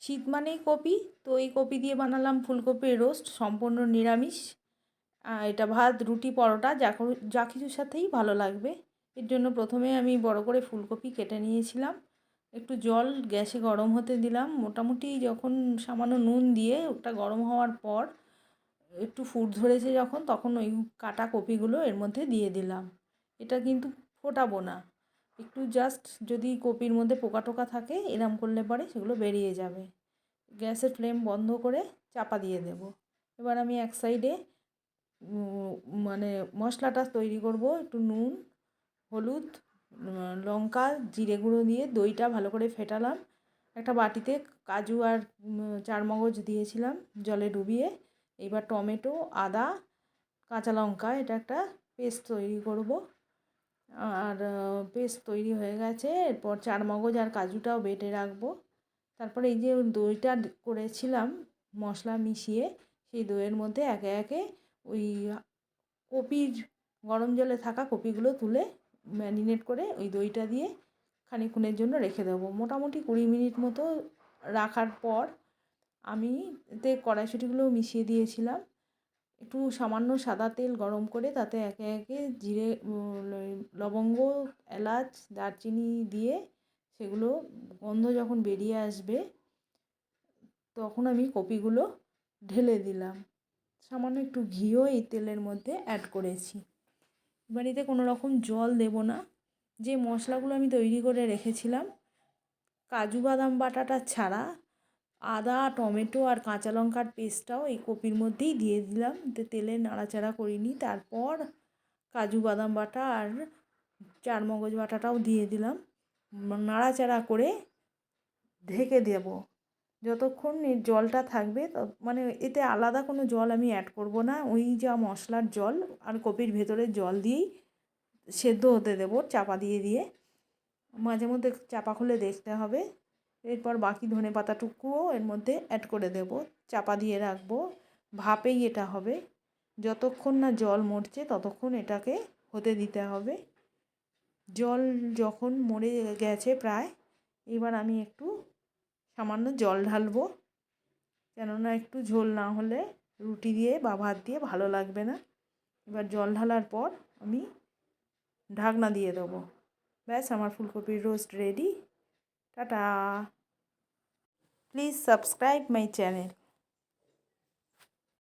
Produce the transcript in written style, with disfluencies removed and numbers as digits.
শীত মানেই কপি, তো এই কপি দিয়ে বানালাম ফুলকপির রোস্ট, সম্পূর্ণ নিরামিষ। এটা ভাত, রুটি, পরোটা যা কিছুর সাথেই ভালো লাগবে। এর জন্য প্রথমে আমি বড় করে ফুলকপি কেটে নিয়েছিলাম। একটু জল গ্যাসে গরম হতে দিলাম। মোটামুটি যখন সামান্য নুন দিয়ে ওটা গরম হওয়ার পর একটু ফুট ধরেছে যখন, তখন ওই কাটা কপিগুলো এর মধ্যে দিয়ে দিলাম। এটা কিন্তু ফোটাবো না, একটু জাস্ট যদি কপির মধ্যে পোকা টোকা থাকে এরম করলে পরে সেগুলো বেরিয়ে যাবে। গ্যাসের ফ্লেম বন্ধ করে চাপা দিয়ে দেব। এবার আমি এক সাইডে মানে মশলাটা তৈরি করব। একটু নুন, হলুদ, লঙ্কা, জিরে গুঁড়ো দিয়ে দইটা ভালো করে ফেটালাম। একটা বাটিতে কাজু আর চারমগজ দিয়েছিলাম জলে ডুবিয়ে। এবার টমেটো, আদা, কাঁচা লঙ্কা, এটা একটা পেস্ট তৈরি করব। আর পেস্ট তৈরি হয়ে গেছে। এরপর চারমগজ আর কাজুটাও বেটে রাখবো। তারপরে এই যে দইটা করেছিলাম মশলা মিশিয়ে, সেই দইয়ের মধ্যে একে একে ওই কপির গরম জলে থাকা কপিগুলো তুলে ম্যারিনেট করে ওই দইটা দিয়ে খানিকক্ষণের জন্য রেখে দেবো। মোটামুটি 20 মিনিট মতো রাখার পর আমি এতে কড়াইশুঁটিগুলো মিশিয়ে দিয়েছিলাম। একটু সামান্য সাদা তেল গরম করে তাতে একে একে জিরে, লবঙ্গ, এলাচ, দারচিনি দিয়ে সেগুলো গন্ধ যখন বেরিয়ে আসবে তখন আমি কপিগুলো ঢেলে দিলাম। সামান্য একটু ঘিও এই তেলের মধ্যে অ্যাড করেছি। এবার এতে কোনো রকম জল দেব না। যে মশলাগুলো আমি তৈরি করে রেখেছিলাম, কাজু বাদাম বাটাটা ছাড়া আদা, টমেটো আর কাঁচা লঙ্কার পেস্টটাও এই কপির মধ্যেই দিয়ে দিলাম। তেলে নাড়াচাড়া করিনি। তারপর কাজু বাদাম বাটা আর চারমগজ বাটাটাও দিয়ে দিলাম। নাড়াচাড়া করে ঢেকে দেব যতক্ষণ এর জলটা থাকবে। মানে এতে আলাদা কোনো জল আমি অ্যাড করব না, ওই যা মশলার জল আর কপির ভেতরের জল দিয়েই সেদ্ধ হতে দেবো চাপা দিয়ে দিয়ে। মাঝে মধ্যে চাপা খুলে দেখতে হবে। এরপর বাকি ধনেপাতাটুকুও এর মধ্যে অ্যাড করে দেব। চাপা দিয়ে রাখবো, ভাপেই এটা হবে। যতক্ষণ না জল মরছে ততক্ষণ এটাকে হতে দিতে হবে। জল যখন মরে গেছে প্রায়, এবার আমি একটু সামান্য জল ঢালবো, কেননা একটু ঝোল না হলে রুটি দিয়ে বা ভাত দিয়ে ভালো লাগবে না। এবার জল ঢালার পর আমি ঢাকনা দিয়ে দেবো। ব্যাস, আমার ফুলকপির roast ready. Tata. Please subscribe my channel.